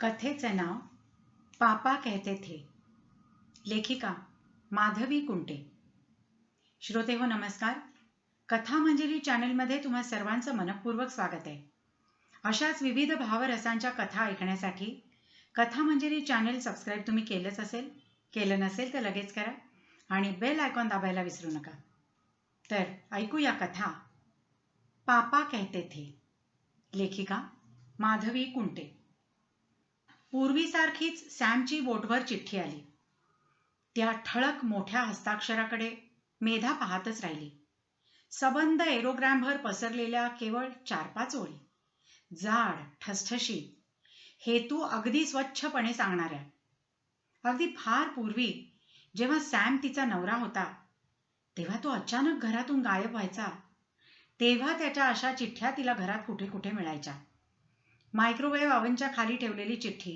कथेचे नाव पापा कहते थे. लेखिका माधवी कुंटे. श्रोतेहो नमस्कार. कथा मंजिरी चॅनलमध्ये तुम्हा सर्वांचं मनपूर्वक स्वागत आहे. अशाच विविध भावरसांच्या कथा ऐकण्यासाठी कथा मंजिरी चॅनल सबस्क्राईब तुम्ही केलंच असेल, केलं नसेल तर लगेच करा आणि बेल आयकॉन दाबायला विसरू नका. तर ऐकूया कथा पापा कहते थे. लेखिका माधवी कुंटे. पूर्वीसारखीच सॅमची बोटभर चिठ्ठी आली. त्या ठळक मोठ्या हस्ताक्षराकडे मेधा पाहतच राहिली. सबंध एरोग्रामभर पसरलेल्या केवळ 4-5 ओळी, जाड ठसठशीत, हेतू अगदी स्वच्छपणे सांगणाऱ्या. अगदी फार पूर्वी जेव्हा सॅम तिचा नवरा होता तेव्हा तो अचानक घरातून गायब व्हायचा, तेव्हा त्याच्या अशा चिठ्ठ्या तिला घरात कुठे कुठे मिळायच्या. मायक्रोवेव्ह ओव्हनच्या खाली ठेवलेली चिठ्ठी,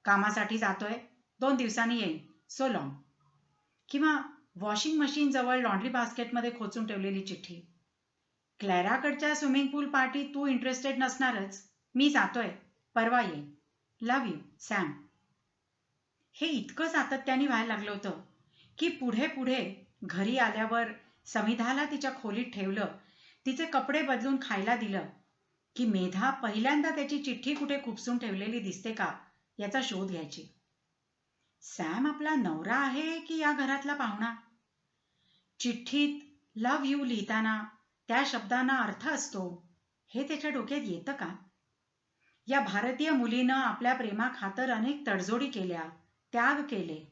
कामासाठी जातोय, 2 दिवसांनी येईन, सो लॉंग. किंवा वॉशिंग मशीन जवळ लॉन्ड्री बास्केटमध्ये खोचून ठेवलेली चिठ्ठी, क्लॅराकडच्या स्विमिंग पूल पार्टीत तू इंटरेस्टेड नसणारच, मी जातोय, परवा येईन, लव्ह यू सॅम. हे इतकं सातत्याने व्हायला लागलं होतं की पुढे पुढे घरी आल्यावर समिधाला तिच्या खोलीत ठेवलं, तिचे कपडे बदलून खायला दिलं की मेधा पहिल्यांदा त्याची चिठ्ठी कुठे खुपसून ठेवलेली दिसते का याचा शोध घ्यायची. सॅम आपला नवरा आहे की या घरातला पाहुणा? चिठ्ठीत लव्ह यू लिहिताना त्या शब्दांना अर्थ असतो हे त्याच्या डोक्यात येतं का? या भारतीय मुलीनं आपल्या प्रेमाखातर अनेक तडजोडी केल्या, त्याग केले.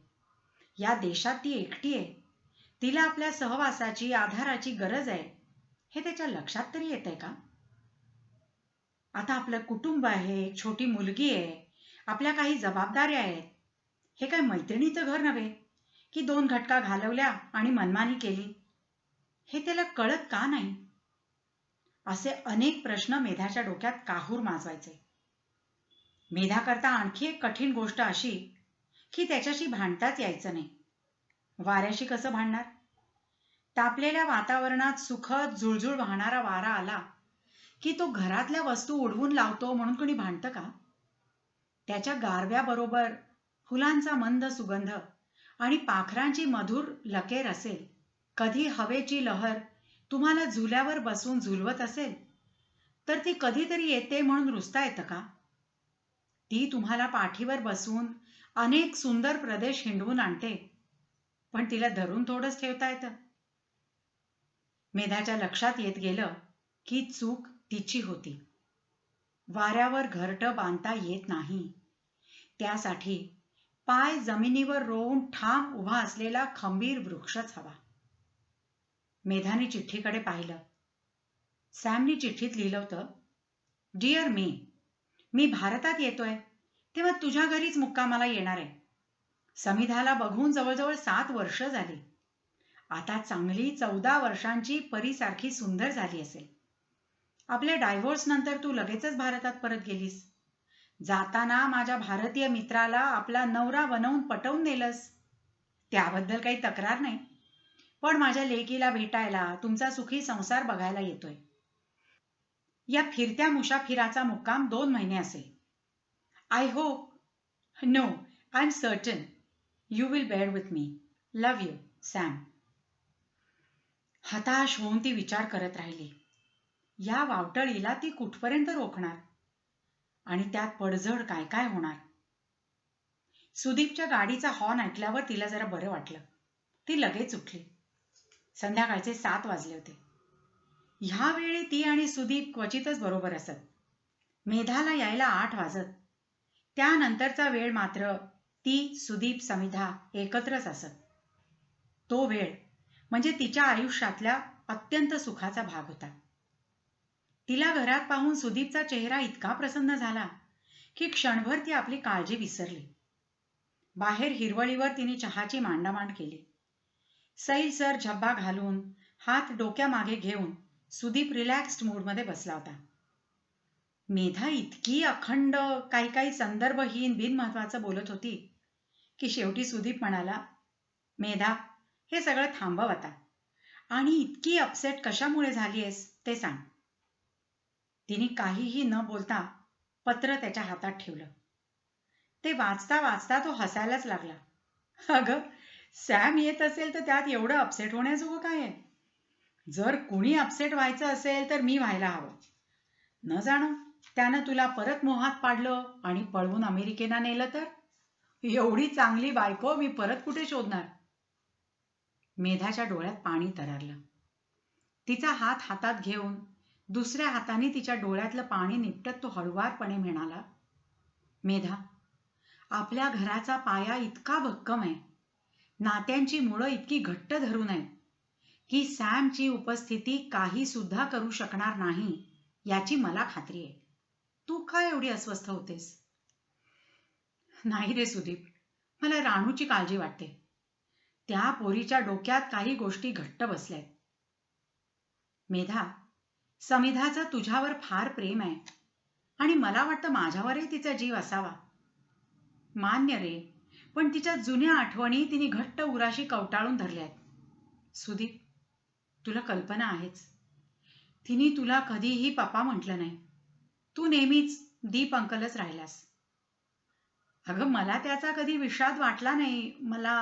या देशात ती एकटी आहे, तिला आपल्या सहवासाची, आधाराची गरज आहे, हे त्याच्या लक्षात तरी येतंय का? आता आपलं कुटुंब आहे, एक छोटी मुलगी आहे, आपल्या काही जबाबदाऱ्या आहेत. हे काय मैत्रिणीचं घर नव्हे की 2 घटका घालवल्या आणि मनमानी केली. हे त्याला कळत का नाही? असे अनेक प्रश्न मेधाच्या डोक्यात काहूर माजवायचे. मेधाकरता आणखी एक कठीण गोष्ट अशी की त्याच्याशी भांडताच यायचं नाही. वाऱ्याशी कसं भांडणार? तापलेल्या वातावरणात सुखद झुळझुळ वाहणारा वारा आला की तो घरातल्या वस्तू उडवून लावतो म्हणून कोणी भांडतं का? त्याच्या गारव्याबरोबर फुलांचा मंद सुगंध आणि पाखरांची मधुर लकेर असेल, कधी हवेची लहर तुम्हाला झुल्यावर बसून झुलवत असेल, तर ती कधीतरी येते म्हणून रुसता येतं का? ती तुम्हाला पाठीवर बसून अनेक सुंदर प्रदेश हिंडवून आणते, पण तिला धरून थोडंच ठेवता येतं. मेधाच्या लक्षात येत गेलं की चूक तिची होती. वाऱ्यावर घरटं बांधता येत नाही, त्यासाठी पाय जमिनीवर रोवून ठाम उभा असलेला खंबीर वृक्षच हवा. मेधाने चिठ्ठीकडे पाहिलं. सॅमनी चिठ्ठीत लिहिलं होतं, डिअर मे, मी भारतात येतोय तेव्हा तुझ्या घरीच मुक्कामाला येणार आहे. समिधाला बघून जवळजवळ 7 वर्ष झाली. आता चांगली 14 वर्षांची परीसारखी सुंदर झाली असेल. आपल्या डायव्होर्स नंतर तू लगेचच भारतात परत गेलीस. जाताना माझ्या भारतीय मित्राला आपला नवरा बनवून पटवून नेलंस. त्याबद्दल काही तक्रार नाही, पण माझ्या लेकीला भेटायला, तुमचा सुखी संसार बघायला येतोय. या फिरत्या मुसाफिराचा मुक्काम 2 महिने असेल. I hope, no, I am certain you will bear with me. Love you Sam. हताश होऊन ती विचार करत राहिली. या वावटळीला ती कुठपर्यंत रोखणार आणि त्यात पडझड काय काय होणार? सुदीपच्या गाडीचा हॉर्न ऐकल्यावर तिला जरा बरं वाटलं. ती लगेच उठली. संध्याकाळचे 7 वाजले होते. ह्या वेळी ती आणि सुदीप क्वचितच बरोबर असत. मेधाला यायला 8 वाजत. त्यानंतरचा वेळ मात्र ती, सुदीप, समिधा एकत्रच असत. तो वेळ म्हणजे तिच्या आयुष्यातल्या अत्यंत सुखाचा भाग होता. तिला घरात पाहून सुदीपचा चेहरा इतका प्रसन्न झाला की क्षणभर ती आपली काळजी विसरली. बाहेर हिरवळीवर तिने चहाची मांडामांड केली. सैलसर झब्बा घालून, हात डोक्यामागे घेऊन सुदीप रिलॅक्स्ड मूडमध्ये बसला होता. मेधा इतकी अखंड काही काही संदर्भहीन बिनमहत्वाचं बोलत होती की शेवटी सुदीप म्हणाला, मेधा, हे सगळं थांबव आता आणि इतकी अपसेट कशामुळे झालीयस ते सांग. तिने काहीही न बोलता पत्र त्याच्या हातात ठेवलं. ते वाचता वाचता तो हसायलाच लागला. अगं, सॅम येत असेल तर त्यात एवढं अपसेट होण्याजोगं काय आहे? जर कुणी अपसेट व्हायचं असेल तर मी व्हायला हवं. न जाणो त्यानं तुला परत मोहात पाडलं आणि पळवून अमेरिकेला नेलं तर? एवढी चांगली बायको मी परत कुठे शोधणार? मेधाच्या डोळ्यात पाणी तरळलं. तिचा हात हातात घेऊन दुसऱ्या हाताने तिच्या डोळ्यातलं पाणी निपटत तो हळुवारपणे म्हणाला, मेधा, आपल्या घराचा पाया इतका भक्कम आहे, नात्यांची मुळं इतकी घट्ट धरून आहेत की सॅमची उपस्थिती काही सुद्धा करू शकणार नाही याची मला खात्री आहे. तू काय एवढी अस्वस्थ होतेस? नाही रे सुदीप, मला राणूची काळजी वाटते. त्या पोरीच्या डोक्यात काही गोष्टी घट्ट बसल्यात. मेधा, समिधाचं तुझ्यावर फार प्रेम आहे आणि मला वाटतं माझ्यावरही तिचा जीव असावा. मान्य रे, पण तिच्या जुन्या आठवणी तिने घट्ट उराशी कवटाळून धरल्यात. सुदीप, तुला कल्पना आहेच, तिने तुला कधीही पप्पा म्हटलं नाही. तू नेहमीच दीप अंकलच राहिलास. अगं, मला त्याचा कधी विषाद वाटला नाही. मला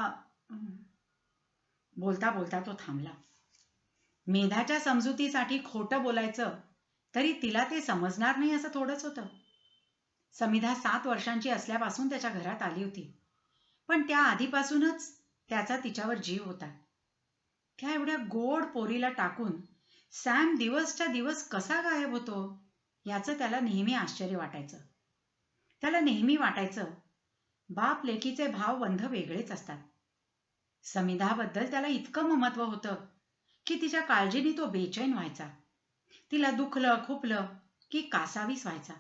बोलता बोलता तो थांबला. मेधाच्या समजुतीसाठी खोटं बोलायचं तरी तिला ते समजणार नाही असं थोडंच होतं. समिधा 7 वर्षांची असल्यापासून त्याच्या घरात आली होती, पण त्या आधीपासूनच त्याचा तिच्यावर जीव होता. त्या एवढ्या गोड पोरीला टाकून सॅम दिवसच्या दिवस कसा गायब होतो याचं त्याला नेहमी आश्चर्य वाटायचं. त्याला नेहमी वाटायचं, बाप लेकीचे भावबंध वेगळेच असतात. समिधाबद्दल त्याला इतकं ममत्व होतं की तिच्या काळजीने तो बेचैन व्हायचा. तिला दुखलं खुपलं की कासावीस व्हायचा.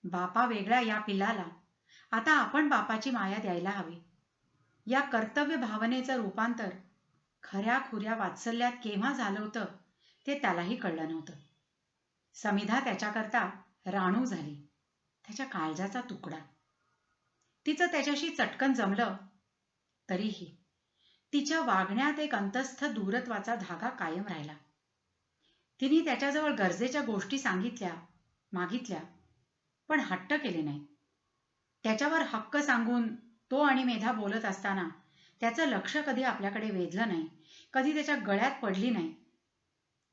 बापा वेगळ्या या पिल्लाला आता आपण बापाची माया द्यायला हवी. या कर्तव्य भावनेचं रूपांतर खऱ्या खुऱ्या वात्सल्यात केव्हा झालं होतं ते त्यालाही कळलं नव्हतं. समिधा त्याच्याकरता राणू झाली, त्याच्या काळजाचा तुकडा. तिचं त्याच्याशी चटकन जमलं तरीही तिच्या वागण्यात एक अंतस्थ दूरत्वाचा धागा कायम राहिला. तिने त्याच्याजवळ गरजेच्या गोष्टी सांगितल्या, मागितल्या, पण हट्ट केले नाही. त्याच्यावर हक्क सांगून तो आणि मेधा बोलत असताना त्याचं लक्ष कधी आपल्याकडे वेधलं नाही, कधी त्याच्या गळ्यात पडली नाही.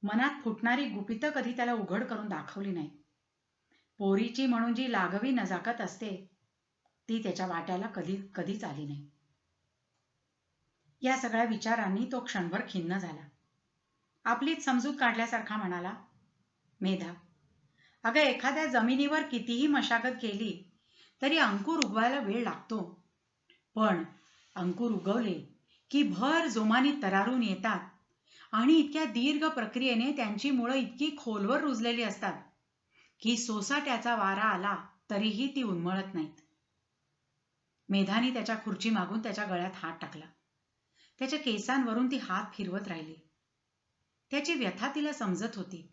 मनात फुटणारी गुपितं कधी त्याला उघड करून दाखवली नाही. पोरीची म्हणून जी लाघवी नजाकत असते ती त्याच्या वाट्याला कधीच आली नाही. या सगळ्या विचारांनी तो क्षणभर खिन्न झाला. आपलीच समजूत काढल्यासारखा म्हणाला, मेधा, अगं, एखाद्या जमिनीवर कितीही मशागत केली तरी अंकुर उगवायला वेळ लागतो. पण अंकुर उगवले की भर जोमाने तरारून येतात आणि इतक्या दीर्घ प्रक्रियेने त्यांची मुळं इतकी खोलवर रुजलेली असतात की सोसाट्याचा वारा आला तरीही ती उन्मळत नाहीत. मेधाने त्याच्या खुर्ची मागून त्याच्या गळ्यात हात टाकला. त्याच्या केसांवरून ती हात फिरवत राहिली. त्याची व्यथा तिला समजत होती.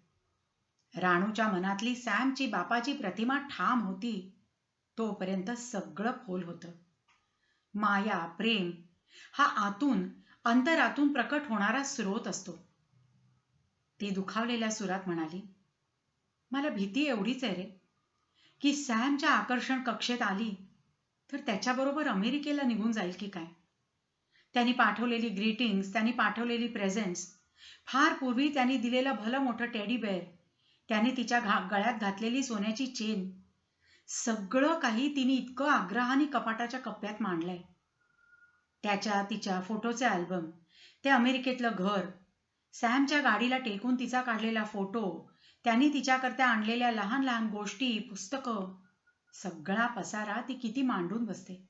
राणूच्या मनातली सॅमची बापाची प्रतिमा ठाम होती तोपर्यंत सगळं फोल होतं. माया, प्रेम हा आतून, अंतरातून प्रकट होणारा स्रोत असतो. ती दुखावलेल्या सुरात म्हणाली, मला भीती एवढीच आहे रे की सॅमच्या आकर्षण कक्षेत आली तर त्याच्याबरोबर अमेरिकेला निघून जाईल की काय. त्यांनी पाठवलेली ग्रीटिंग्स, त्यांनी पाठवलेली प्रेझेंट्स, फार पूर्वी त्यांनी दिलेलं भलं मोठं टेडी बेअर, त्यांनी तिच्या गळ्यात घातलेली सोन्याची चेन, सगळं काही तिने इतकं आग्रहाने कपाटाच्या कप्प्यात मांडलंय. तिच्या फोटोचे अल्बम, ते अमेरिकेतलं घर, सॅमच्या गाडीला टेकून तिचा काढलेला फोटो, त्यांनी तिच्याकरता आणलेल्या लहान लहान गोष्टी, पुस्तकं, सगळा पसारा ती किती मांडून बसते.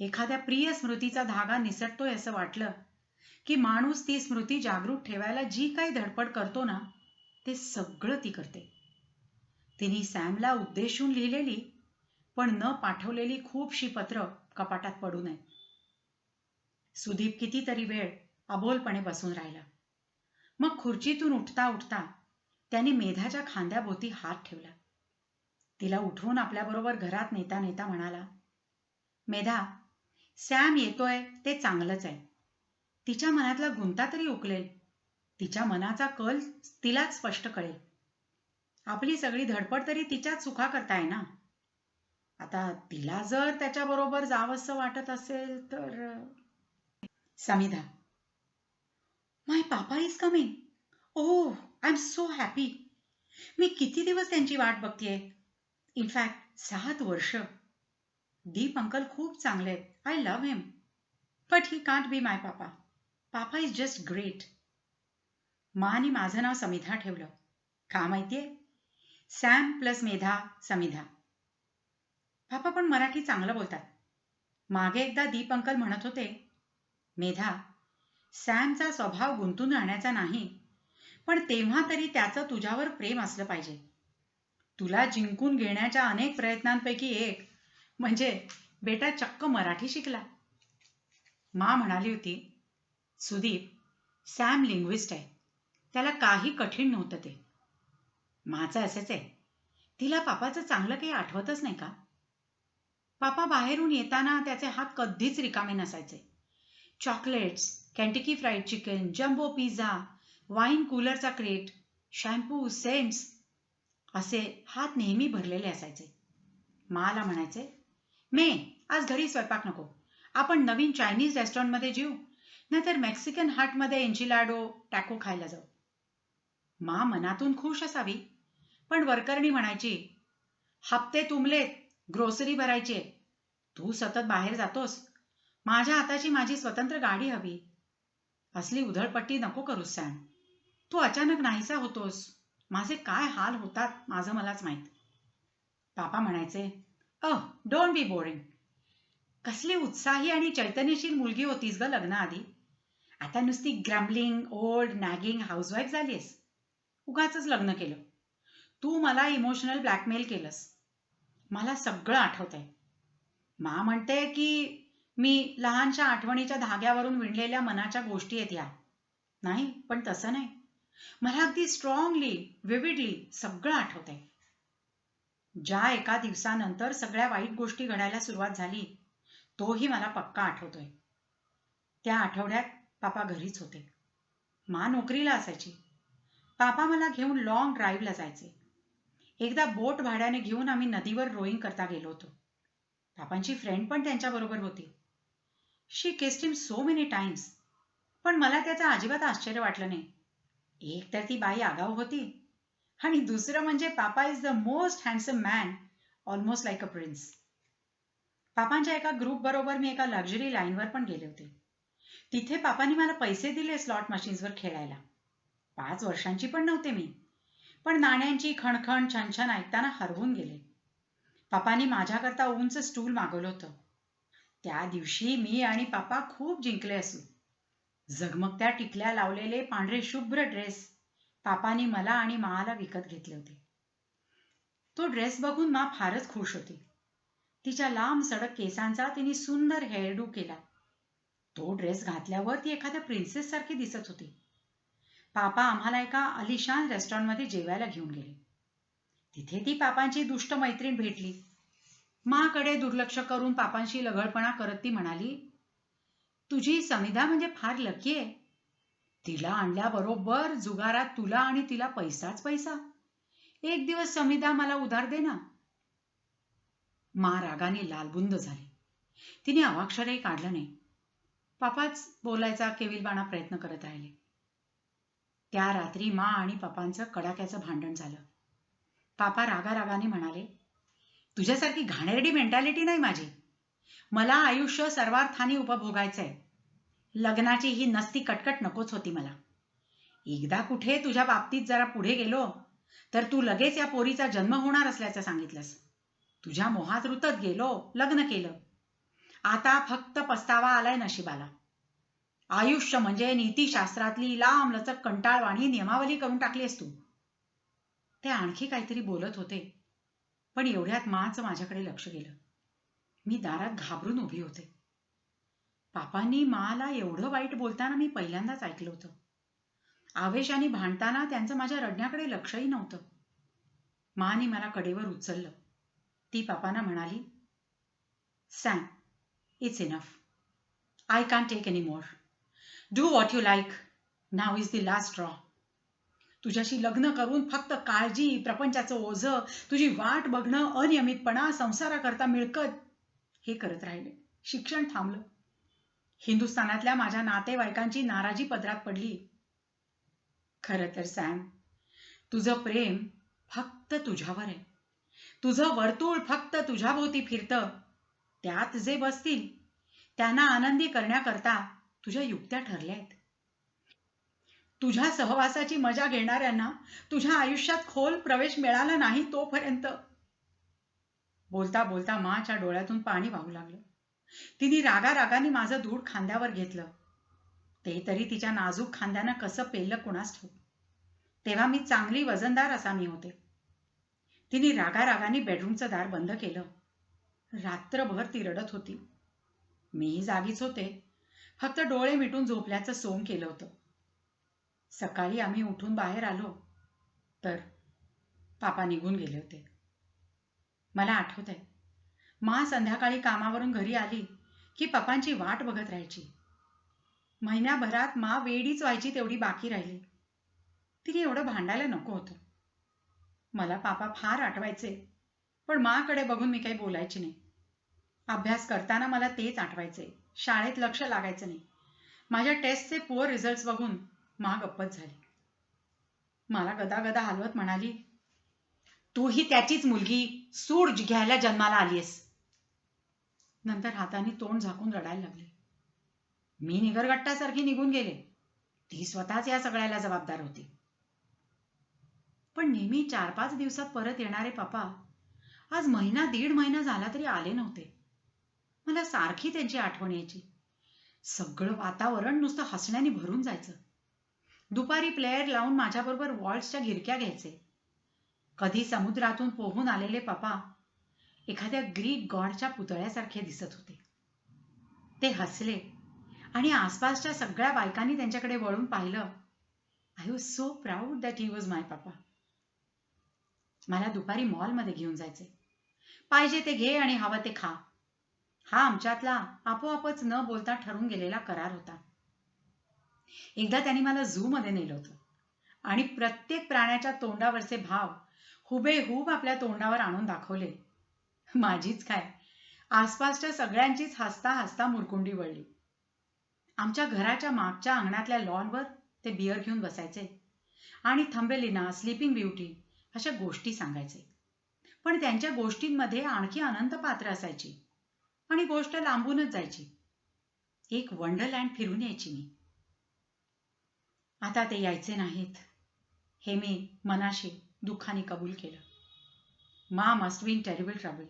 एखाद्या प्रिय स्मृतीचा धागा निसटतोय असं वाटलं की माणूस ती स्मृती जागृत ठेवायला जी काही धडपड करतो ना, ते सगळं ती करते. तिने सॅमला उद्देशून लिहिलेली पण न पाठवलेली खूपशी पत्र कपाटात पडू नये. सुदीप कितीतरी वेळ अबोलपणे बसून राहिला. मग खुर्चीतून उठता उठता त्याने मेधाच्या खांद्याभोवती हात ठेवला. तिला उठवून आपल्याबरोबर घरात नेता नेता म्हणाला, मेधा, सॅम येतोय ते चांगलंच आहे. तिच्या मनातला गुंता तरी उकलेल. तिच्या मनाचा कल तिलाच स्पष्ट कळेल. आपली सगळी धडपड तरी तिच्याच सुखाकरता आहे ना. आता तिला जर त्याच्याबरोबर जावंसं वाटत असेल तर. Samidha, my papa is coming. Oh, I am so happy. मी किती दिवस त्यांची वाट बघतेय. इनफॅक्ट 7 वर्ष. दीप अंकल खूप चांगले आहेत. I love him. But he can't be my papa. Papa is just great. मानी माझं नाव समिधा ठेवलं. का माहितीये? सॅम प्लस मेधा समिधा. पापा पण मराठी चांगलं बोलतात. मागे एकदा दीप अंकल म्हणत होते, मेधा, सॅमचा स्वभाव गुंतून राहण्याचा नाही, पण तेव्हा तरी त्याचं तुझ्यावर प्रेम असलं पाहिजे. तुला जिंकून घेण्याच्या अनेक प्रयत्नांपैकी एक म्हणजे बेटा चक्क मराठी शिकला. मा म्हणाली होती, सुदीप, सॅम लिंग्विस्ट आहे. त्याला काही कठीण नव्हतं ते. माचं असेच आहे. तिला पापाचं चांगलं काही आठवतच नाही का? पापा बाहेरून येताना त्याचे हात कधीच रिकामे नसायचे. Chocolates, Kentucky fried chicken, jumbo pizza, wine कूलरचा क्रेट, शॅम्पू, सेंट्स असे हात नेहमी भरलेले असायचे. माला म्हणायचे, मे, आज घरी स्वयंपाक नको. आपण नवीन चायनीज रेस्टॉरंटमध्ये जेऊ, नाहीतर मेक्सिकन हाटमध्ये एन्चिलाडो टॅको खायला जाऊ. मा मनातून खुश असावी, पण वरकरणी म्हणायची, हप्ते तुंबलेत, ग्रोसरी भरायची. तू सतत बाहेर जातोस. माझ्या हाताची माझी स्वतंत्र गाडी हवी. असली उधळपट्टी नको करूस सॅम. तू अचानक नाहीसा होतोस. माझे काय हाल होतात माझं मलाच माहीत. पापा म्हणायचे, डोंट बी बोरिंग. कसली उत्साही आणि चैतन्यशील मुलगी होतीस ग लग्नाआधी. आता नुसती ग्रम्बलिंग, ओल्ड, नॅगिंग हाऊसवाईफ झालीस. उगाचच लग्न केलं. तू मला इमोशनल ब्लॅकमेल केलंस. मला सगळं आठवतंय. मा म्हणते की मी लहानशा आठवणीच्या धाग्यावरून विणलेल्या मनाच्या गोष्टी आहेत या. नाही, पण तसं नाही. मला अगदी स्ट्रॉंगली, विविडली सगळं आठवतंय. ज्या एका दिवसानंतर सगळ्या वाईट गोष्टी घडायला सुरुवात झाली, तोही मला पक्का आठवतोय. त्या आठवड्यात पापा घरीच होते. मा नोकरीला असायची. पापा मला घेऊन लॉंग ड्राईव्हला जायचे. एकदा बोट भाड्याने घेऊन आम्ही नदीवर रोईंग करता गेलो होतो. पापांची फ्रेंड पण त्यांच्याबरोबर होती. She kissed him so many times. पण मला त्याचं अजिबात आश्चर्य वाटलं नाही. एक तर ती बाई आगाऊ होती आणि दुसरं म्हणजे papa is the most handsome man, almost like a prince. पापांच्या एका ग्रुप बरोबर मी एका लक्झरी लाईनवर पण गेले होते. तिथे पापांनी मला पैसे दिले स्लॉट मशीन्सवर खेळायला. 5 वर्षांची पण नव्हते मी, पण नाण्यांची खणखण छनछन ऐकताना हरवून गेले. पापांनी माझ्याकरता उंच स्टूल मागवलं होतं. त्या दिवशी मी आणि पापा खूप जिंकले असू. झगमगत्या टिकल्या लावलेले पांढरे शुभ्र ड्रेस पापांनी मला आणि माला विकत घेतले होते. तो ड्रेस बघून मा फारच खुश होती. तिच्या लांब सडक केसांचा तिने सुंदर हेअरडू केला. तो ड्रेस घातल्यावर ती एखाद्या प्रिन्सेस सारखी दिसत होती. पापा आम्हाला एका अलिशान रेस्टॉरंटमध्ये जेवायला घेऊन गेले. तिथे ती पापांची दुष्ट मैत्रीण भेटली. माकडे दुर्लक्ष करून पापांशी लगळपणा करत ती म्हणाली, तुझी समिधा म्हणजे फार लकी आहे. तिला आणल्याबरोबर जुगारात तुला आणि तिला पैसाच पैसा. एक दिवस समिधा मला उधार दे ना. मा रागाने लालबुंद झाली. तिने अवाक्षरही काढलं नाही. पापाच बोलायचा केविलवाणा प्रयत्न करत राहिले. त्या रात्री मा आणि पापांचं कडाक्याचं भांडण झालं. पापा रागारागाने म्हणाले, तुझ्यासारखी घाणेरडी मेंटॅलिटी नाही माझी. मला आयुष्य सर्वार्थाने उपभोगायचंय. लग्नाची ही नसती कटकट नकोच होती मला. एकदा कुठे तुझ्या बाबतीत जरा पुढे गेलो तर तू लगेच या पोरीचा जन्म होणार असल्याचं सांगितलंस. तुझ्या मोहात रुतत गेलो, लग्न केलं. आता फक्त पस्तावा आलाय नशिबाला. आयुष्य म्हणजे नीतिशास्त्रातली लांब लचक कंटाळवाणी नियमावली करून टाकलीस तू. ते आणखी काहीतरी बोलत होते, पण एवढ्यात माचं माझ्याकडे लक्ष गेलं. मी दारात घाबरून उभी होते. पापांनी माला एवढं वाईट बोलताना मी पहिल्यांदाच ऐकलं होतं. आवेशाने भांडताना त्यांचं माझ्या रडण्याकडे लक्षही नव्हतं. माने मला कडेवर उचललं. ती पापांना म्हणाली, Sam, it's enough. I can't take any more. Do what you like. Now is the last straw. तुझ्याशी लग्न करून फक्त काळजी, प्रपंचाचं ओझं, तुझी वाट बघणं, अनियमितपणा, संसाराकरता मिळकत हे करत राहिले. शिक्षण थांबलं. हिंदुस्थानातल्या माझ्या नातेवाईकांची नाराजी पदरात पडली. खरं तर सॅम, तुझं प्रेम फक्त तुझ्यावर आहे. तुझं वर्तुळ फक्त तुझ्याभोवती फिरतं. त्यात जे बसतील त्यांना आनंदी करण्याकरता तुझ्या युक्त्या ठरल्या आहेत. तुझ्या सहवासाची मजा घेणाऱ्यांना तुझ्या आयुष्यात खोल प्रवेश मिळाला नाही तोपर्यंत. बोलता बोलता माच्या डोळ्यातून पाणी वाहू लागलं. तिने रागारागाने माझं दूध खांद्यावर घेतलं. ते तरी तिच्या नाजूक खांद्यानं कसं पेललं कुणास ठाऊक. तेव्हा मी चांगली वजनदार असामी होते. तिने रागारागाने बेडरूमचं दार बंद केलं. रात्रभर ती रडत होती. मीही जागीच होते. फक्त डोळे मिटून झोपल्याचं सोंग केलं होतं. सकाळी आम्ही उठून बाहेर आलो तर पापा निघून गेले होते. मला आठवतंय, मा संध्याकाळी कामावरून घरी आली की पप्पांची वाट बघत राहायची. महिन्याभरात मा वेडीच व्हायची तेवढी बाकी राहिली. तिने एवढं भांडायला नको होतं. मला पापा फार आठवायचे, पण माकडे बघून मी काही बोलायची नाही. अभ्यास करताना मला तेच आठवायचे. शाळेत लक्ष लागायचं नाही. माझ्या टेस्टचे पुअर रिझल्ट्स बघून मा गप्पच झाली. मला गदागदा हलवत म्हणाली, तू ही त्याचीच मुलगी सूड घ्यायला जन्माला आलीयस. नंतर हाताने तोंड झाकून रडायला लागले. मी निगरगट्टासारखी निघून गेले. ती स्वतःच या सगळ्याला जबाबदार होती. पण नेहमी 4-5 दिवसात परत येणारे पप्पा आज महिना दीड महिना झाला तरी आले नव्हते. मला सारखी त्यांची आठवण यायची. सगळं वातावरण नुसतं हसण्याने भरून जायचं. दुपारी प्लेयर लावून माझ्याबरोबर वॉल्ट्सच्या गिरक्या घ्यायचे. कधी समुद्रातून पोहून आलेले पप्पा एखाद्या ग्रीक गॉडच्या पुतळ्यासारखे दिसत होते. ते हसले आणि आसपासच्या सगळ्या बायकांनी त्यांच्याकडे वळून पाहिलं. I was so proud that he was my papa. मला दुपारी मॉलमध्ये घेऊन जायचे. पाहिजे ते घे आणि हवं ते खा. हा आमच्यातला आपोआपच न बोलता ठरून गेलेला करार होता. एकदा त्यांनी मला झू मध्ये नेलं होतं आणि प्रत्येक प्राण्याच्या तोंडावरचे भाव हुबेहूब आपल्या तोंडावर आणून दाखवले. माझीच काय, आसपासच्या सगळ्यांचीच हसता हसता मुरकुंडी वळली. आमच्या घराच्या मागच्या अंगणातल्या लॉनवर ते बिअर घेऊन बसायचे आणि थंबेलिना, स्लीपिंग ब्युटी अशा गोष्टी सांगायचे. पण त्यांच्या गोष्टींमध्ये आणखी अनंत पात्र असायची आणि गोष्ट लांबूनच जायची. एक वंडरलँड फिरून यायची मी. आता ते यायचे नाहीत हे मी मनाशी दुःखाने कबूल केलं. मा must be in terrible trouble.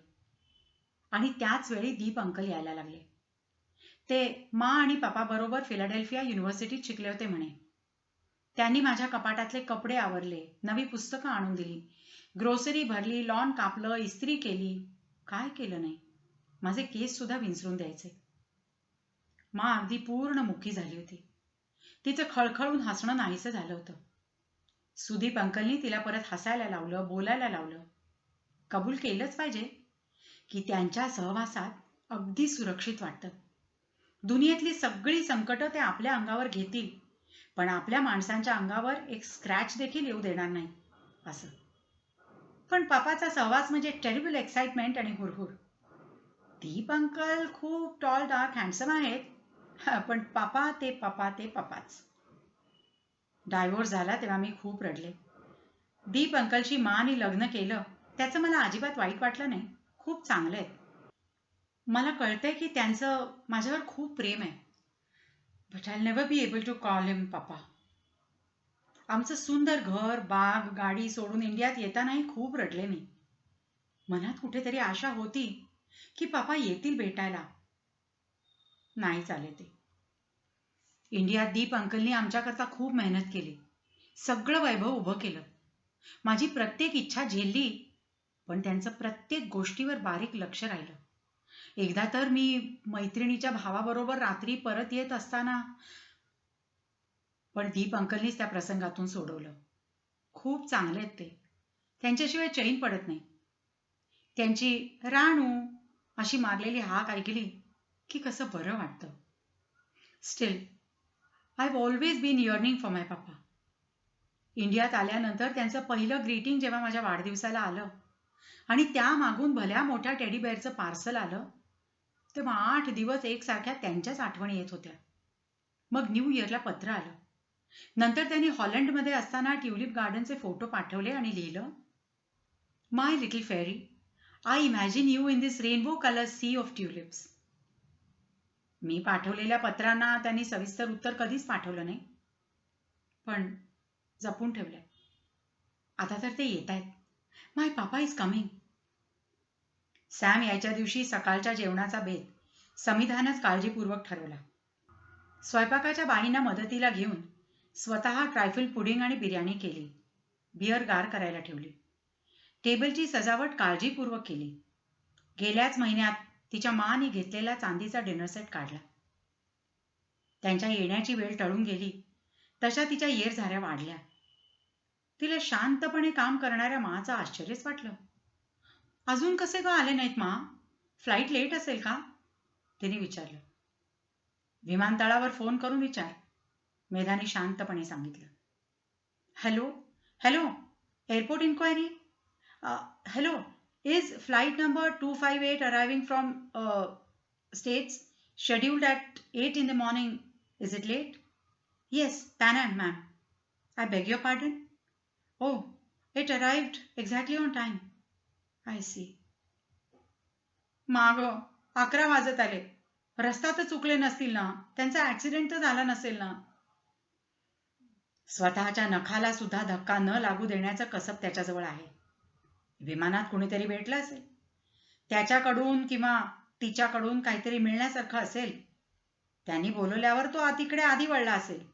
आणि त्याच वेळी दीप अंकल यायला लागले. ते मा आणि पप्पा बरोबर फिलाडेल्फिया युनिव्हर्सिटीत शिकले होते म्हणे. त्यांनी माझ्या कपाटातले कपडे आवरले, नवी पुस्तकं आणून दिली, ग्रोसरी भरली, लॉन कापलं, इस्त्री केली. काय केलं नाही, माझे केस सुद्धा विंचरून द्यायचे. मा अगदी पूर्ण मुकी झाली होती. तिचं खळखळून हसणं नाहीसं झालं होतं. सुदीप अंकलनी तिला परत हसायला लावलं, बोलायला लावलं. कबूल केलंच पाहिजे की त्यांच्या सहवासात अगदी सुरक्षित वाटतं. दुनियेतली सगळी संकटं ते आपल्या अंगावर घेतील, पण आपल्या माणसांच्या अंगावर एक स्क्रॅच देखील येऊ देणार नाही असं. पण पापाचा सहवास म्हणजे टेरिबल एक्साइटमेंट आणि हुरहुर. दीप अंकल खूप टॉल, डार्क, हँडसम आहेत, पण पापा ते पापाच. डायव्होर्स झाला तेव्हा मी खूप रडले. दीप अंकलशी माने लग्न केलं त्याचं मला अजिबात वाईट वाटलं नाही. खूप चांगलं आहे. मला कळतंय की त्यांचं माझ्यावर खूप प्रेम आहे. But I never be able to call him papa. आमचं सुंदर घर, बाग, गाडी सोडून इंडियात येतानाही खूप रडले मी. मनात कुठेतरी आशा होती की पापा येतील भेटायला. नाही चाले ते. इंडियात दीप अंकलनी आमच्याकरता खूप मेहनत केली. सगळं वैभव उभं केलं. माझी प्रत्येक इच्छा झेलली, पण त्यांचं प्रत्येक गोष्टीवर बारीक लक्ष राहिलं. एकदा तर मी मैत्रिणीच्या भावाबरोबर रात्री परत येत असताना, पण दीप अंकलनीच त्या प्रसंगातून सोडवलं. खूप चांगले आहेत ते. त्यांच्याशिवाय चैन पडत नाही. त्यांची राणू अशी मारलेली हाक ऐकली की कसं बरं वाटतं. Still I have always been yearning for my papa. इंडियात आल्यानंतर त्यांचं पहिलं ग्रीटिंग जेव्हा माझ्या वाढदिवसाला आलं आणि त्यामागून भल्या मोठ्या टेडी बेअरचं पार्सल आलं, तेव्हा 8 दिवस एकसारख्या त्यांच्याच आठवणी येत होत्या. मग न्यू इयरला पत्र आलं. नंतर त्यांनी हॉलंडमध्ये असताना ट्युलिप गार्डनचे फोटो पाठवले आणि लिहिलं, my little fairy, I imagine you in this rainbow colour sea of tulips. मी पाठवलेल्या पत्रांना त्यांनी सविस्तर उत्तर कधीच पाठवलं नाही, पण जपून ठेवलंय. आता तर ते येत आहेत. माय पापा इज कमिंग. सॅम यायच्या दिवशी सकाळच्या जेवणाचा बेत समिधानच काळजीपूर्वक ठरवला. स्वयंपाकाच्या बाईंना मदतीला घेऊन स्वतः ट्रायफल पुडिंग आणि बिर्याणी केली. बिअर गार करायला ठेवली. टेबलची सजावट काळजीपूर्वक केली. गेल्याच महिन्यात तिच्या माने घेतलेला चांदीचा डिनर सेट काढला. त्यांच्या येण्याची वेळ टळून गेली तशा तिच्या येरझाऱ्या वाढल्या. तिला शांतपणे काम करणाऱ्या माचं आश्चर्यच वाटलं. अजून कसे ग आले नाहीत मा? फ्लाईट लेट असेल का? तिने विचारलं. विमानतळावर फोन करून विचार, मेधाने शांतपणे सांगितलं. Hello hello, airport inquiry. Hello, is flight number 258 arriving from States scheduled at 8 in the morning. Is it late? Yes, Pan Am, ma'am. I beg your pardon? Oh, it arrived exactly on time. I see. माग 11 वाजत आले. रस्ता तर चुकले नसतील ना? त्यांचा accident तर झाला नसेल ना? स्वतःच्या नखाला सुद्धा धक्का न लागू देण्याचं कसब त्याच्याजवळ आहे. विमानात कुणीतरी भेटलं असेल. त्याच्याकडून किंवा तिच्याकडून काहीतरी मिळण्यासारखं असेल. त्यांनी बोलवल्यावर तो तिकडे आधी वळला असेल.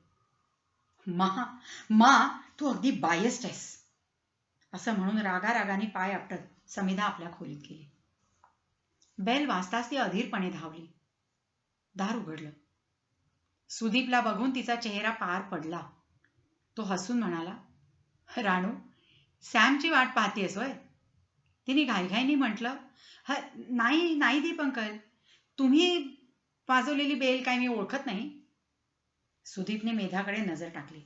मा तू अगदी बायस्ड आहेस, असं म्हणून रागारागाने पाय आपटत समिधा आपल्या खोलीत गेली. बेल वाजताच ती अधीरपणे धावली. दार उघडलं. सुदीपला बघून तिचा चेहरा पार पडला. तो हसून म्हणाला, राणू, सॅमची वाट पाहतेस होय? तिने घाईघाईने म्हटलं, नाही नाही दीप अंकल, तुम्ही वाजवलेली बेल काय मी ओळखत नाही. सुदीपने मेधाकडे नजर टाकली.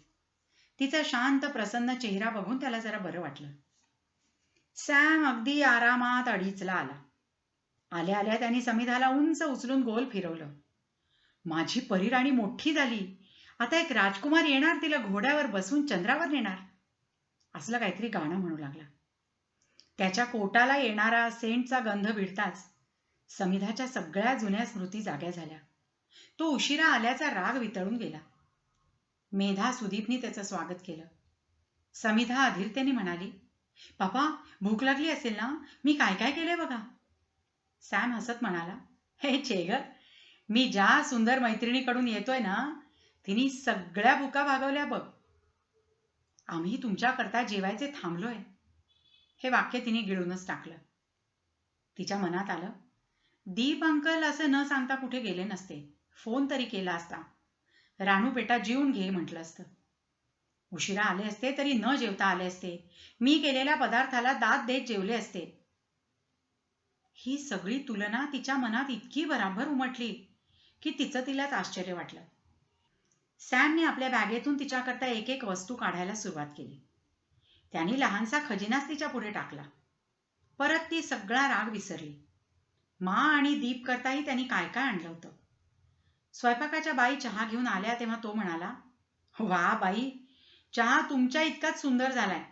तिचा शांत प्रसन्न चेहरा बघून त्याला जरा बरं वाटलं. सॅम अगदी आरामात अडीचला आला. आल्या आल्या त्यांनी समिधाला उंच उचलून गोल फिरवलं. माझी परीराणी मोठी झाली. आता एक राजकुमार येणार, तिला घोड्यावर बसून चंद्रावर नेणार, असलं काहीतरी गाणं म्हणू लागला. त्याच्या कोटाला येणारा सेंटचा गंध भिडताच समिधाच्या सगळ्या जुन्या स्मृती जाग्या झाल्या. तो उशिरा आल्याचा राग वितळून गेला. मेधा सुदीपनी त्याचं स्वागत केलं. समिधा अधीरतेने म्हणाली, पापा भूक लागली असेल ना? मी काय काय केलंय बघा. सॅम हसत म्हणाला, हे छे ग, मी ज्या सुंदर मैत्रिणीकडून येतोय ना, तिने सगळ्या भुका भागवल्या बघ. आम्ही तुमच्याकरता जेवायचे थांबलोय. हे वाक्य तिने गिळूनच टाकलं. तिच्या मनात आलं, दीप अंकल असं न सांगता कुठे गेले नसते. फोन तरी केला असता. राणू बेटा जेवून घे म्हटलं असतं. उशिरा आले असते तरी न जेवता आले असते. मी केलेल्या पदार्थाला दाद देत जेवले असते. ही सगळी तुलना तिच्या मनात इतकी भराभर उमटली की तिचं तिलाच आश्चर्य वाटलं. सॅमने आपल्या बॅगेतून तिच्याकरता एक एक वस्तू काढायला सुरुवात केली. त्याने लहानसा खजिनाच तिच्या पुढे टाकला. परत ती सगळा राग विसरली. मा आणि दीप करताही त्यांनी काय काय आणलं होतं. स्वयंपाकाच्या बाई चहा घेऊन आल्या तेव्हा तो म्हणाला, वा बाई, चहा तुमच्या इतकाच सुंदर झालाय.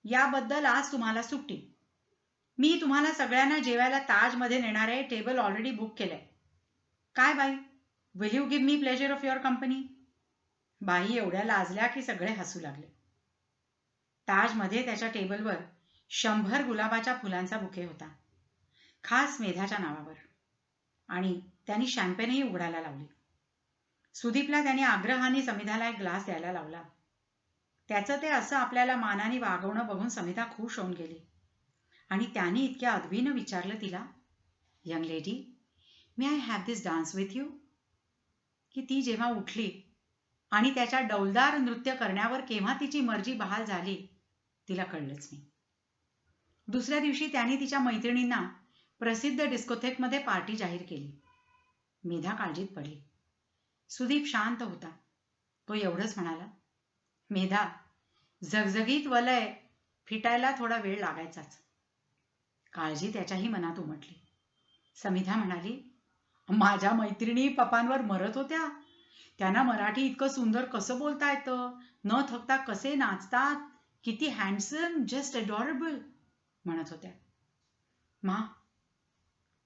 याबद्दल आज तुम्हाला सुट्टी. मी तुम्हाला सगळ्यांना जेवायला ताजमध्ये नेणारे टेबल ऑलरेडी बुक केलंय. काय बाई, will you give me pleasure of your company? बाई एवढ्या लाजल्या की सगळे हसू लागले. ताजमध्ये त्याच्या टेबलवर 100 गुलाबाच्या फुलांचा बुके होता, खास मेधाच्या नावावर. आणि त्यांनी शॅम्पेनही उघडायला लावली. सुदीपला त्याने आग्रहाने समिधाला एक ग्लास द्यायला लावला. त्याचं ते असं आपल्याला मानाने वागवणं बघून समिधा खुश होऊन गेली. आणि त्याने इतक्या अदबीनं विचारलं तिला, young lady, may I have this dance with you? की ती जेव्हा उठली आणि त्याच्या डौलदार नृत्य करण्यावर केव्हा तिची मर्जी बहाल झाली तिला कळलंच नाही. दुसऱ्या दिवशी त्याने तिच्या मैत्रिणींना प्रसिद्ध डिस्कोथेकमध्ये पार्टी जाहीर केली. मेधा काळजीत पडली. सुदीप शांत होता. तो एवढंच म्हणाला, मेधा, झगझगीत वलय फिटायला थोडा वेळ लागायचाच. काळजी त्याच्याही मनात उमटली. समिधा म्हणाली, माझ्या मैत्रिणी पप्पांवर मरत होत्या. त्यांना मराठी इतकं सुंदर कसं बोलता येतं, न थकता कसे नाचतात, किती हँडसम, जस्ट अडॉरेबल म्हणत होत्या. मा,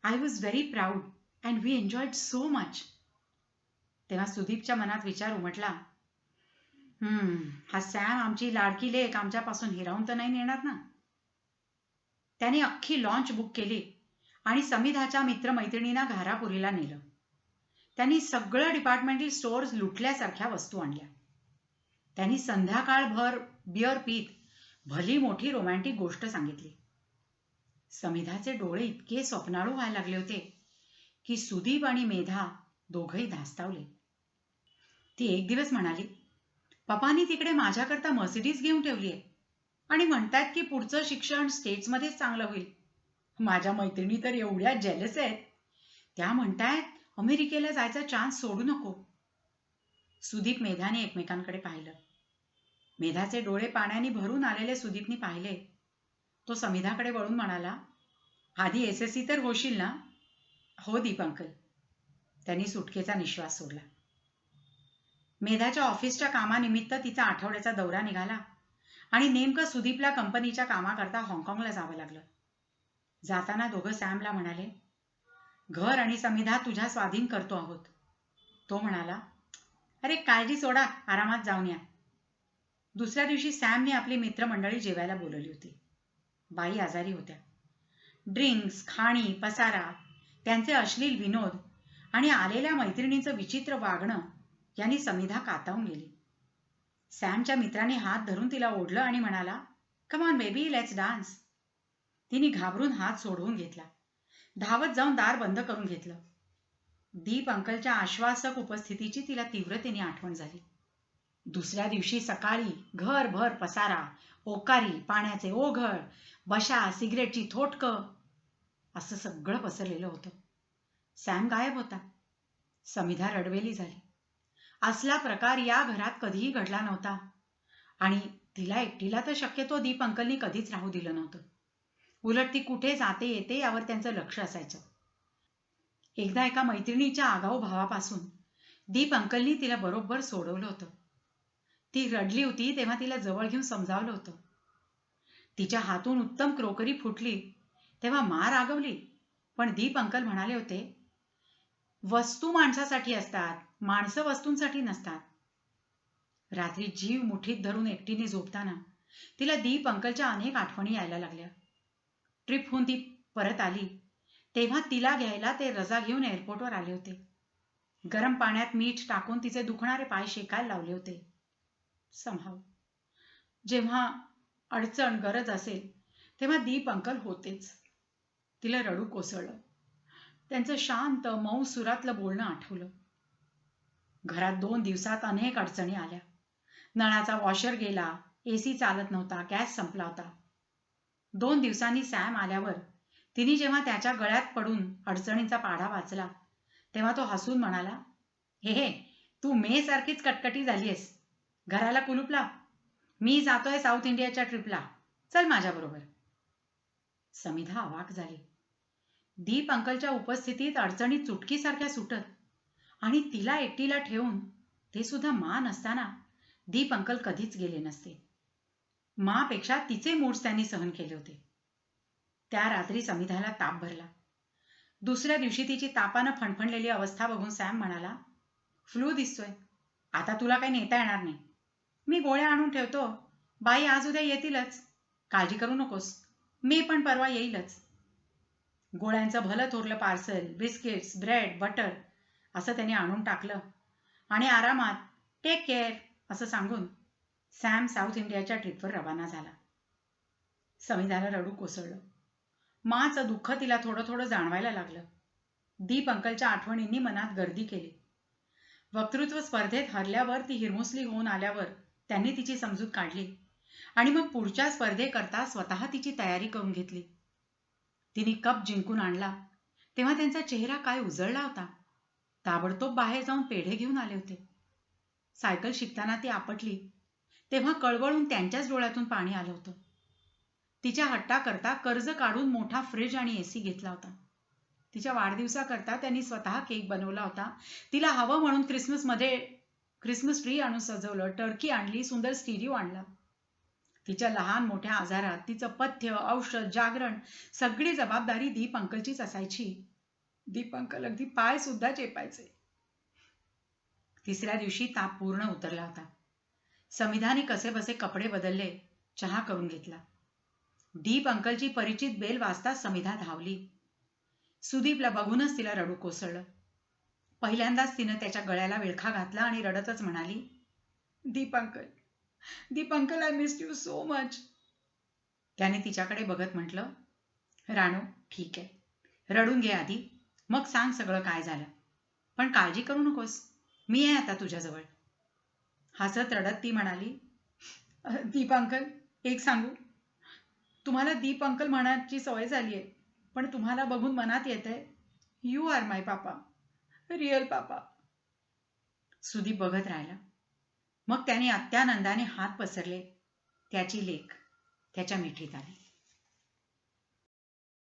I was very proud and we enjoyed so much. तेव्हा सुदीपच्या मनात विचार उमटला, हा सॅम आमची लाडकी लेक आमच्यापासून हिरावून तर नाही नेणार ना. त्याने अख्खी लॉन्च बुक केली आणि समिधाच्या मित्रमैत्रिणींना घारापुरीला नेलं. त्यांनी सगळं डिपार्टमेंटल स्टोअर्स लुटल्यासारख्या वस्तू आणल्या. त्यांनी संध्याकाळभर बिअर पीत भली मोठी रोमॅन्टिक गोष्ट सांगितली. समिधाचे डोळे इतके स्वप्नाळू व्हायला लागले होते की सुदीप आणि मेधा दोघंही धास्तावले. ती एक दिवस म्हणाली, पप्पांनी तिकडे माझ्याकरता मर्सिडीज घेऊन ठेवली आहे आणि म्हणतात की पुढचं शिक्षण स्टेट्समध्येच चांगलं होईल. माझ्या मैत्रिणी तर एवढ्या जेलस आहेत. त्या म्हणतायत अमेरिकेला जायचा चान्स सोडू नको. सुदीप मेधाने एकमेकांकडे पाहिलं. मेधाचे डोळे पाण्याने भरून आलेले सुदीपनी पाहिले. तो समिधाकडे वळून म्हणाला, आधी SSC तर होशील ना? हो दीप अंकल. त्यांनी सुटकेचा निश्वास सोडला. मेधाच्या ऑफिसच्या कामानिमित्त तिचा आठवड्याचा दौरा निघाला आणि नेमकं सुदीपला कंपनीच्या कामाकरता हाँगकाँगला जावं लागलं. जाताना दोघं सॅमला म्हणाले, घर आणि समिधा तुझ्या स्वाधीन करतो आहोत. तो म्हणाला, अरे काळजी सोडा, आरामात जाऊन या. दुसऱ्या दिवशी सॅमने आपली मित्रमंडळी जेवायला बोलवली होती. बाई आजारी होत्या. ड्रिंक्स, खाणी, पसारा, त्यांचे अश्लील विनोद आणि आलेल्या मैत्रिणींचं विचित्र वागणं यांनी समिधा कातावून गेली. सॅमच्या मित्राने हात धरून तिला ओढलं आणि म्हणाला, come on baby, let's dance. तिने घाबरून हात सोडवून घेतला. धावत जाऊन दार बंद करून घेतलं. दीप अंकलच्या आश्वासक उपस्थितीची तिला तीव्रतेने आठवण झाली. दुसऱ्या दिवशी सकाळी घरभर पसारा, ओकारी, पाण्याचे ओघळ, बशा, सिगरेटची थोटकं, असं सगळं पसरलेलं होतं. सॅम गायब होता. समिधा रडवेली झाली. असला प्रकार या घरात कधीही घडला नव्हता आणि तिला एकटीला तर शक्यतो दीप अंकलनी कधीच राहू दिलं नव्हतं. उलट ती कुठे जाते येते यावर त्यांचं लक्ष असायचं. एकदा एका मैत्रिणीच्या आगाऊ भावापासून दीप अंकलनी तिला बरोबर सोडवलं होतं. ती रडली होती तेव्हा तिला जवळ घेऊन समजावलं होतं. तिच्या हातून उत्तम क्रोकरी फुटली तेव्हा मा रागवली, पण दीप अंकल म्हणाले होते, वस्तू माणसासाठी असतात, माणसं वस्तूंसाठी नसतात. रात्री जीव मुठीत धरून एकटीने झोपताना तिला दीप अंकलच्या अनेक आठवणी यायला लागल्या. ट्रिपहून ती परत आली तेव्हा तिला घ्यायला ते रजा घेऊन एअरपोर्टवर आले होते. गरम पाण्यात मीठ टाकून तिचे दुखणारे पाय शेकायला लावले होते. समहाव जेव्हा अडचण गरज असेल तेव्हा दीप अंकल होतेच. तिला रडू कोसळलं. त्यांचं शांत मऊ सुरातलं बोलणं आठवलं. घरात 2 दिवसात अनेक अडचणी आल्या. नळाचा वॉशर गेला, AC चालत नव्हता, गॅस संपला होता. 2 दिवसांनी सॅम आल्यावर तिने जेव्हा त्याच्या गळ्यात पडून अडचणींचा पाढा वाचला तेव्हा तो हसून म्हणाला, हे तू मे सारखीच कटकटी झालीयस. घराला कुलूप लाव. मी जातोय साऊथ इंडियाच्या ट्रिपला, चल माझ्याबरोबर. समिधा अवाक झाली. दीप अंकलच्या उपस्थितीत अडचणी चुटकीसारख्या सुटत आणि तिला एकटीला ठेवून ते सुद्धा मा नसताना दीप अंकल कधीच गेले नसते. मापेक्षा तिचे मूड्स त्यांनी सहन केले होते. त्या रात्री समिधाला ताप भरला. दुसऱ्या दिवशी तिची तापानं फणफणलेली अवस्था बघून सॅम म्हणाला, फ्लू दिसतोय, आता तुला काही नेता येणार नाही. मी गोळ्या आणून ठेवतो, बाई आज उद्या येतीलच, काळजी करू नकोस, मी पण परवा येईलच. गोळ्यांचं भलं थोरलं पार्सल, बिस्किट्स, ब्रेड, बटर असं त्याने आणून टाकलं आणि आरामात टेक केअर असं सांगून सॅम साऊथ इंडियाच्या ट्रिपवर रवाना झाला. समिधाला रडू कोसळलं. माचं दुःख तिला थोडं थोडं जाणवायला लागलं. दीप अंकलच्या आठवणींनी मनात गर्दी केली. वक्तृत्व स्पर्धेत हरल्यावर ती हिरमुसली होऊन आल्यावर त्यांनी तिची समजूत काढली आणि मग पुढच्या स्पर्धेकरता स्वतः तिची तयारी करून घेतली. तिने कप जिंकून आणला तेव्हा त्यांचा चेहरा काय उजळला होता. ताबडतोब बाहेर जाऊन पेढे घेऊन आले होते. सायकल शिकताना ती आपटली तेव्हा कळवळून त्यांच्याच डोळ्यातून पाणी आलं होतं. तिच्या हट्टाकरता कर्ज काढून मोठा फ्रीज आणि एसी घेतला होता. तिच्या वाढदिवसाकरता त्यांनी स्वतः केक बनवला होता. तिला हवं म्हणून क्रिसमस ट्री आणून सजवलं, टर्की आणली, सुंदर स्टिरिओ आणला. तिच्या लहान मोठ्या आजारात तिचं पथ्य, औषध, जागरण सगळी जबाबदारी दीप अंकलचीच असायची. दीप अंकल अगदी पाय सुद्धा चेपायचे. तिसऱ्या दिवशी ताप पूर्ण उतरला होता. समिधाने कसेबसे कपडे बदलले, चहा करून घेतला. दीप अंकलची परिचित बेल वाजता समिधा धावली. सुदीपला बघूनच तिला रडू कोसळलं. पहिल्यांदाच तिनं त्याच्या गळ्याला विळखा घातला आणि रडतच म्हणाली, Deep uncle, I missed you so much. त्याने तिच्याकडे बघत म्हटलं, राणू, ठीक आहे, रडून घे आधी, मग सांग सगळं काय झालं. पण काळजी करू नकोस, मी आहे आता तुझ्याजवळ. हसत रडत ती म्हणाली, दीप अंकल, एक सांगू, तुम्हाला दीप अंकल म्हणायची सवय झाली आहे, पण तुम्हाला बघून मनात येतंय, you are my papa, real papa. Sudeep बघत राहिला. मग त्याने अत्यानंदाने हात पसरले. त्याची लेक त्याच्या मिठीत आली.